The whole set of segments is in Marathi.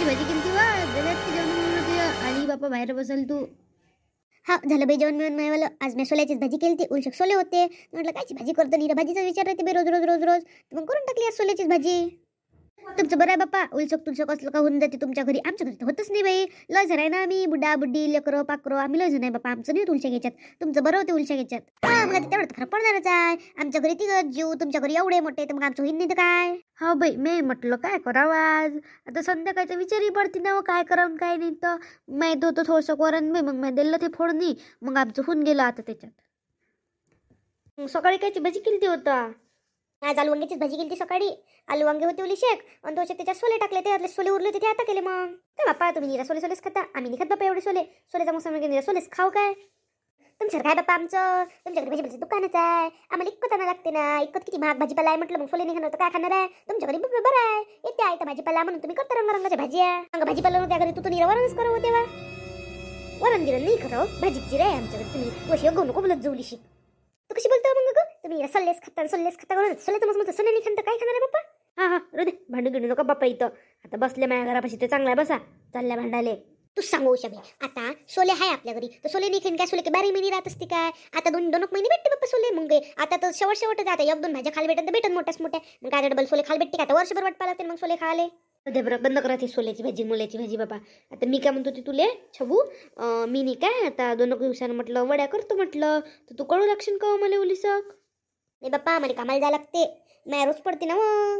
भाजी केली वा झाल्यात की जेवण आली बापा बाहेर बसल तू. हा झालं बाई जेवण मिळून मायवालं. आज मी सोल्याचीच भाजी केली ती. उलशक सोले होते म्हटलं कायची भाजी करतो नीरा भाजीचा विचार येते रोज रोज रोज रोज. मग करून टाकली आज सोल्याचीच भाजी. तुमचं बरं आहे बाप्पा. उलसक तुलसक असलं का होऊन जाते तुमच्या घरी. आमच्या घरी तर होतच नाही बाई. लय जण आहे ना आम्ही बुड्डा बुड्डी लेकरं पाकरं आम्ही लय जण आहे बाप्पा. आमचं नाही होत उलशा घ्यायच्यात. तुमचं बरं होते उलशा घ्यायच्यात. हा मग तेवढं तर फरक पडणारच आहे. आमच्या घरी तिघं जीव तुमच्या घरी एवढे मोठे तर मग आमचं होईन नाही तर काय. हा बाई मी म्हटलं काय करावं आज. आता संध्याकाळचा विचारही पडते ना काय करावं काय नाही. तर माहीत होतं थोडंसं वरण बाई. मग मी दिलं ते फोडणी. मग आमचं होऊन गेलं आता त्याच्यात. सकाळी कायची भाजी केली होता. आज आलू वांग्याचीच भाजी केली सकाळी. आलू वांगे होते ओली शेक आणि तो त्याच्यात सोले टाकले. ते सोले उरले होते ते आता केले. मग काय बाप्पा तुम्ही निरा सोले सोलेच खाता. आम्ही नाही खात बाप्पा एवढे सोले. सोलेचा मग समजा निरा सोलेच खाऊ काय. तुमचं काय बाप्पा आमचं तुमच्याकडे भाजीपाल्याचं दुकानच आहे. आम्हाला इक्कत आणा लागते ना. इक्कत किती महाग भाजीपाला आहे म्हटलं. मग सोले नाही खाणार तर काय खाणार आहे. तुमच्या घरी बरं आहे येते आहे तर भाजीपाला म्हणून तुम्ही करता रंगारंगाच्या भाज्या. अंग भाजीपाला त्या घरी तू निरा वरणच करावं तेव्हा. वरण दिलं नाही खरं भाजीची रे आमच्या घरी. तुम्ही वशी गो नको बोलत जाऊली शिक. तू कशी बोलतो मग गं. तुम्ही सल्लेस खाता सल्लेस खाता करून सोल्याचं मग सोले नाही खात काय खाणार आहे बाप्पा. हा हा रोदे भांडू घेऊ नका बाप्पा. इथं आता बसले माझ्या घरापाशी ते चांगला बसा. चालल्या भांडाले तू सांगू शबे. आता सोले आहे आपल्या घरी तर सोले नाही खाईन काय. सोले 12 महिने राहत असते काय. आता दोन महिने भेटते बाप्पा सोले. मग आता तर शेवटच आता एक दोन भाज्या खायला भेटत तर भेटत मोठ्याच मोठ्या. मग काय डबल सोले खायला भेटते का. आता वर्षभर वाट पाहते मग सोले खायला. बरं बंद करा ती सोल्याची भाजी मुल्याची भाजी बाबा. आता मी काय म्हणतो ती तुले छबू मी नाही काय आता 2 दिवसानं म्हटलं वड्या करतो म्हटलं. तर तू कळू लागशील का मला ओलीसक. नाही बाप्पा मला कामाला जायला लागते. नाही रोज पडते ना मग.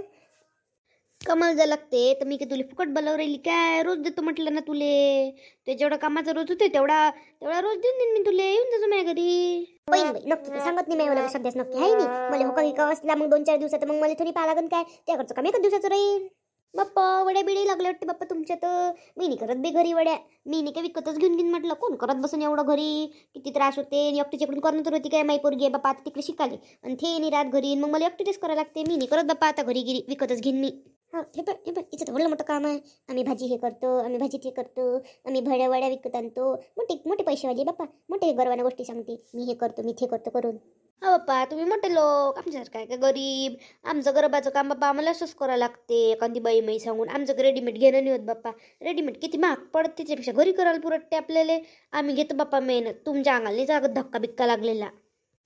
कमाल जायला लागते तर मी काय तुला फुकट बोलावं राहिली काय. रोज देतो म्हटलं ना तुले. ते जेवढा कामाचा रोज होते तेवढा रोज देऊन मी तुले. येऊन जातो माझ्या घरी. बाई नक्की सांगत नाही मला सध्याच नक्की आहे नाही. मला होका असला मग 2-4 दिवसात मग मला थोडी पाहा लागन काय. त्याकडचं काम 1 दिवसाचं राहील. बाप्पा वड्या बिडे लागले वाटते बाप्पा तुमच्या तर. मी नाही करत बी घरी वड्या. मी नाही काय विकतच घेऊन म्हटलं. कोण करत बसून एवढं घरी. किती त्रास होते. एकटीच्याकडून करणं तर होती काय. माई पोरगी आहे बाप्पा आता तिकडे शिकाले आणि ते नाही राहत घरी. मग मला एकटीच करायला लागते. मी नाही करत बाप्पा आता घरी गिरी विकतच घेईन मी. हा हे पण इथं तर भलं मोठं काम आहे. आम्ही भाजी हे करतो आम्ही भाजी ते करतो. आम्ही भड्या वड्या विकत आणतो. मोठे पैसेवाले बाप्पा. मोठे गर्वाने गोष्टी सांगते. मी हे करतो मी ते करतो करून. हा बाप्पा तुम्ही मोठे लोक. आमच्यासारखं काय गरीब. आमचं गरबाचं काम बाप्पा आम्हाला असंच करावं लागते. एखादी बाई सांगून. आमचं रेडीमेड घेणं नाही होत बाप्पा. रेडीमेड किती महाग पडते. त्याच्यापेक्षा घरी करायला पुरटते आपल्याला. आम्ही घेतो बाप्पा मेहनत. तुमच्या अंगाला नाही जागत धक्का बिक्का लागलेला.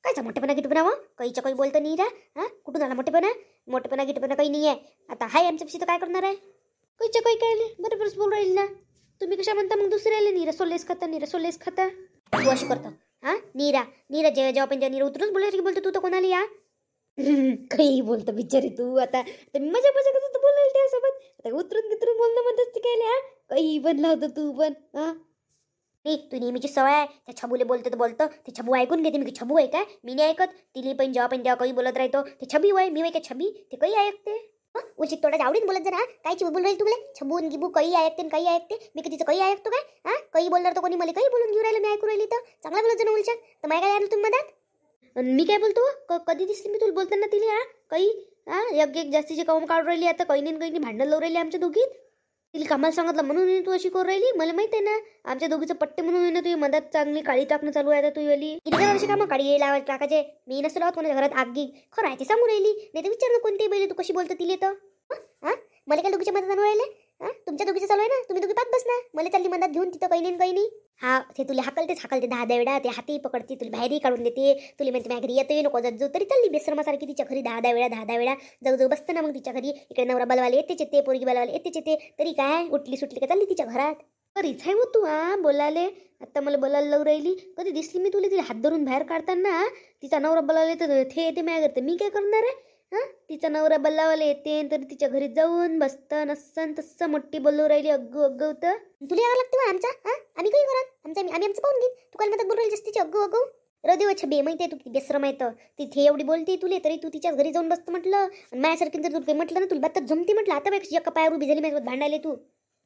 कायचा मोठेपणा गिटपणा मग काहीच्या काही बोलतं नाही रा. हा कुठून आला मोठेपणा गिटपणा काही नाही आहे. आता हाय आमच्यापेक्षा तर काय करणार आहे. काहीच्या काही काय बरोबरच बोल राहील ना. तुम्ही कशा म्हणता मग दुसऱ्याला निरा सोलेस खाता. तू अशी करतो हा नीरा जेव्हा पण नीरा उतरूनच बोलतो तू तर कोणाला या. काही बोलतो बिचारी तू. आता मजा कसं बोलायला त्यासोबत. आता उतरून बोलणं म्हणतच ती काय. काही पण लावतो तू पण. हा नाही तू नेहमीची सवय आहे. त्या छबूले बोलतो ते छबू ऐकून घेते. मी छबू आहे काय. मी नाही ऐकत. तिली पण जेव्हा काही बोलत राहतो ते छबी वय मी वय काय छबी ते काही ऐकते. उचित तोडा आवडीन बोलत जरा. कायची बोल राहील तुला. छबून गिबू काही ऐकते काही ऐकते. मी तिचं काही ऐकतो काय. हा काही बोलणार तर कोणी मला काही बोलून घेऊन राहिलं मी ऐकू राहिली तर चांगला बोलत जण उलच्या तर मला काय आलं तुम्ही मधात. मी काय बोलतो कधी दिसली मी तुला बोलताना तिला. काही एक जास्तीची काऊन काढून राहिली. आता काही नाही भांडण लावून राहिली आमच्या दोघीत. तिला कामाला सांगितलं म्हणून तू अशी करू राहिली. मला माहित आहे ना आमच्या दोघीचं पट्टे म्हणून तुझी मदत चांगली काळी टाकणं चालू आहे. तुझी वाली किती वर्षी कामं काळी लावायला टाकायचे. मी नसतो लावत कोणाच्या घरात आगी. खरं आहे ते सांगू राहिली. नाही तर विचार कोणती बैल तू कशी बोलतो तिले तर. हा मला काय दोघीच्या मदत आणू राहिले. हा तुमच्या दोघीचं चालू आहे ना. तुम्ही दोघी पाच बस ना. मला चालली मदत घेऊन तिथं काही नाही. हा ते तुला हाकलते 10 वेळा. ते हाती पकडते तुला बाहेरही काढून देते. तुला म्हणते माझ्या घरी येते नको जात जाऊ तरी चालली बेसरमासारखी तिच्या घरी 10 वेळा जाऊ बसतं ना. मग तिच्या घरी इकडे नवरा बलवाले येतेच येते पोरगी बलवाले येतेच येते. तरी काय उठली सुटली का चालली तिच्या घरात. बरीच आहे हो तू. बोलाले आता मला बोलायला लावून राहिली. कधी दिसली मी तुला तिला हात धरून बाहेर काढताना. तिचा नवरा बोलावले तर ते येते माझ्या घरी तर मी काय करणार आहे. हा तिचा नवरा बोलावायला येते तर तिच्या घरी जाऊन बसतं नसन तसं मोठी बोलू राहिली. अग्गू तर तुला यावं लागतं आमचा. हा आम्ही काही करत आम्ही आमचं पाहून घेईन. तू काय मदत बोलू राहिली जास्तीची अग्गू रदेव छबे माहिती आहे. तू बेसरम आहे तर तिथे एवढी बोलते तुले तरी तू तिच्या घरी जाऊन बसतं म्हटलं. आणि माझ्यासारखी जर तुला काही म्हटलं ना तुला बातच जमते म्हटलं. आता बघ एका पायावर उभी झाली माझ्यासोबत भांडायला तू.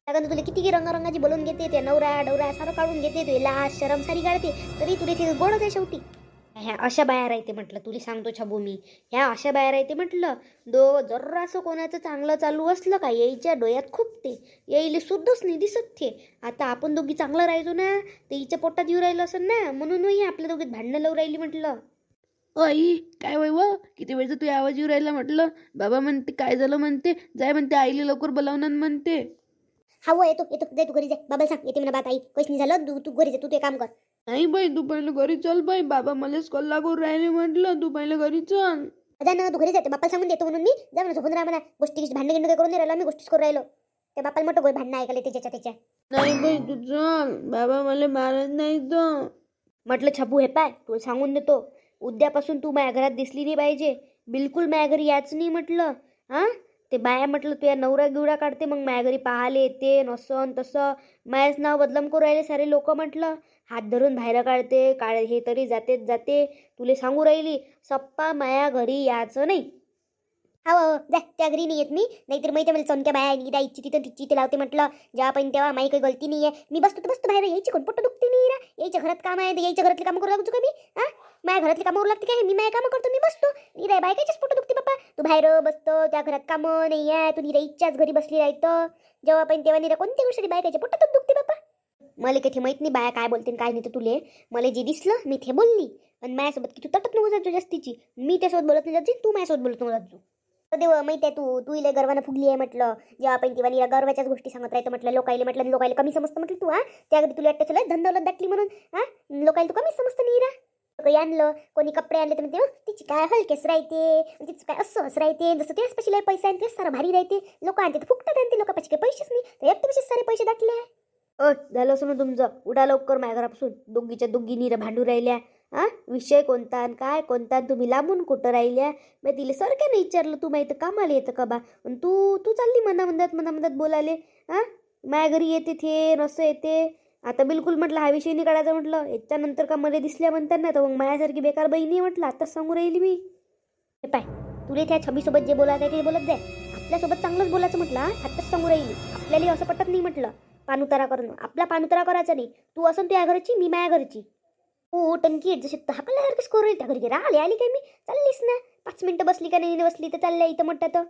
कारण तुला किती रंगारंगाची बोलून घेते. ते नवरा डवरा सारं काढून घेते. तू लाज शरम सारी काढते तरी तुला ते गोडच आहे शेवटी. ह्या अशा बाया राहते म्हटलं. तुला सांगतो छबू मी ह्या अशा बाया राहते म्हटलं. जरासं कोणाचं चांगलं चालू असलं का यायच्या डोळ्यात खूपते. यायला सुद्धच नाही दिसत ते. आता आपण दोघी चांगलं राहायचो ना ते हिच्या पोटात येऊ राहिलं असं ना म्हणून आपल्या दोघीत भांडणं लावून राहिली म्हटलं. आई काय वय व किती वेळचं तू आवाज येऊ राहिला म्हटलं. बाबा म्हणते काय झालं म्हणते. जाय म्हणते आईला लवकर बोलावणार म्हणते. हा येतो येतो, जाय तू घरी जाय, बाबाला सांग येते म्हणा बात आई, काहीच नाही झालं, तू घरी जा, तू ते काम कर. नाही बाई, तू पहिले घरी चल बाई. बाबा मलाच कल्ला करून राहिले म्हटलं. तू पहिले घरी चल. जा ना, तू घरी जाते, बापाला सांगून देतो म्हणून मी. जा म्हणा झोपून राहा म्हणा, गोष्टी भांडण गिंड काही करून नाही राहिलो, मी गोष्टीच करून राहिलो. त्या बापाला मोठं भांडणं ऐकायला त्याच्या. नाही बाई, तू चल. बाबा मला मारत नाही तर. म्हटलं छापू हे पाय, तुला सांगून देतो, उद्यापासून तू माझ्या घरात दिसली नाही पाहिजे, बिलकुल माझ्या घरी याच नाही म्हटलं. हां, ते बाया म्हटलं तुझ्या नवरा गिवरा काढते, मग माझ्या घरी पाहाले येते, नसन तसं माझ्याच नाव बदनाम करू राहिले सारे लोक. म्हटलं हात धरून बाहेर काढते, हे तरी जाते. तुले सांगू राहिली, सप्पा माया घरी याचं नाही. हो जा, त्या घरी नाही येत मी, नाहीतर माहिती मला चमक्या बाया निदा इच्छी तिथं तिची इथे लावते म्हटलं. जेव्हा पण तेव्हा माही काही गलती नाही आहे, मी बसतो बाहेर, यायची कोण पोट दुखते नाही रा, यायच्या घरात काम आहे, यायच्या घरातली कामं करू लागतो का मी? हां, माझ्या घरातली कामं करू लागते काय? मी माझ्या कामं करतो, मी बसतो. निरा बायकाच्याच पोट दुखते बाप्पा, तू बाहेर बसतो, त्या घरात कामं नाही आहे, तू निरा इच्छाच घरी बसली राहतं. जेव्हा पण तेव्हा निरा कोणत्या गोष्टी बायकाच्या पोटातच दुखते बाप्पा. मला काही माहित नाही बाया काय बोलते काय नाही, तर तुले मला जे दिसलं मी ते बोलली. आणि माझ्यासोबत की तू तटत नको जातो जास्तीची, मी त्यासोबत बोलत नाही जाते, तू माझ्यासोबत बोलत नको जातो. देव माहिती आहे, तू इले गर्वानं फुगली आहे म्हटलं. जेव्हा पण तेव्हा निरा गर्वाच्याच गोष्टी सांगत राहतं म्हटलं. लोकायला कमी समजतं म्हटलं तू. हां, त्या घरी तुला वाटतं चला धंदावलं दाटली म्हणून. हां, लोकायला तू कमी समजतं निरा. काही आणलं, कोणी कपडे आणले तर म्हणते तिची काय हलकेच राहते, तिचं काय असं राहते, जसं तेच पैसे पैसा आणि तेच सारा भारी राहते. लोक आणते तर फुकतात, आणते लोकांपाशी काही पैसेच नाही, तर एकटे सारे पैसे दाटले. झालं असं ना तुमचं, उडा लवकर माझ्या घरापासून. दोघीच्या दोघी नीर भांडू राहिल्या. हां, विषय कोणता आणि काय कोणता, तुम्ही लांबून कुठं राहिल्या? मी तिला सारख्याने विचारलं, तू माहिती कामाला येतं का बा? आणि तू चालली मनामंदात बोलाले. हां, माझ्या घरी येते ते नसं येते. आता बिलकुल म्हटलं हा विषय नाही काढायचा म्हटलं. याच्यानंतर का मध्ये दिसल्या म्हणतात ना, तर मग माझ्यासारखी बेकार बाई नाही म्हटलं, आताच सांगू राहिली मी. हे पाय, तुला त्या छबीसोबत जे बोलायचं ते बोलत जाय, आपल्यासोबत चांगलंच बोलायचं म्हटलं. आताच सांगू राहिली, आपल्याला असं पटत नाही म्हटलं पानुतारा करणं. आपला पानुतारा करायचा नाही. तू असं तुझ्या घरची, मी माझ्या घरची. तू टंकी जशी हाकल्यासारखीच करू राहील. त्या घरी आली काय मी? चाललीस ना, 5 मिनिटं बसली का नाही बसली तर चालल्या इथं म्हटलं तर.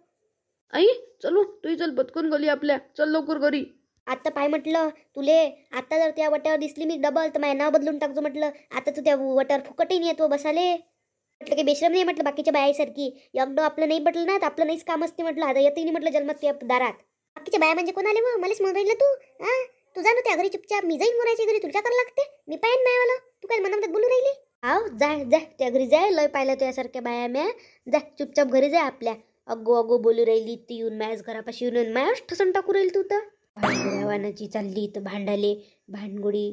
आई चलो, तू चल पटकन गली आपल्या, चल लवकर घरी. आता पाय म्हटलं तुले, आता जर त्या वट्यावर दिसली मी डबल तर माझं नाव बदलून टाकतो म्हटलं. आता तू त्या वट्यावर फुकटही नाही येतो बसाले म्हटलं. की बेशरम नाही म्हटलं बाकीच्या बायासारखी. एकदम आपलं नाही पटलं ना, तर आपलं नाहीच काम असते म्हटलं. आता येतही नाही म्हटलं जन्मात त्या दारात. बाकीच्या बाया म्हणजे कोण आले मग? मलाच म्हणून राहिलं तू. हां, तू जा ना त्या घरी चुपचाप, मी जाईन कोणाच्या घरी, तुला करायला लागते, मी पाहिन मायावाला. तू काय मनामध्ये बोलू राहिली? आव जा त्या घरी जाय, लय पाहिलं तुझ्यासारख्या बाया म्या. जा चुपचाप घरी जाय आपल्या. अगो बोलू राहिली ती, येऊन माझ्याच घरापाशी येऊन माझ्याच ठसन टाकू राहील तू तर. भांडगुड्या वानाची चालली तर भांडाले भानगुडी.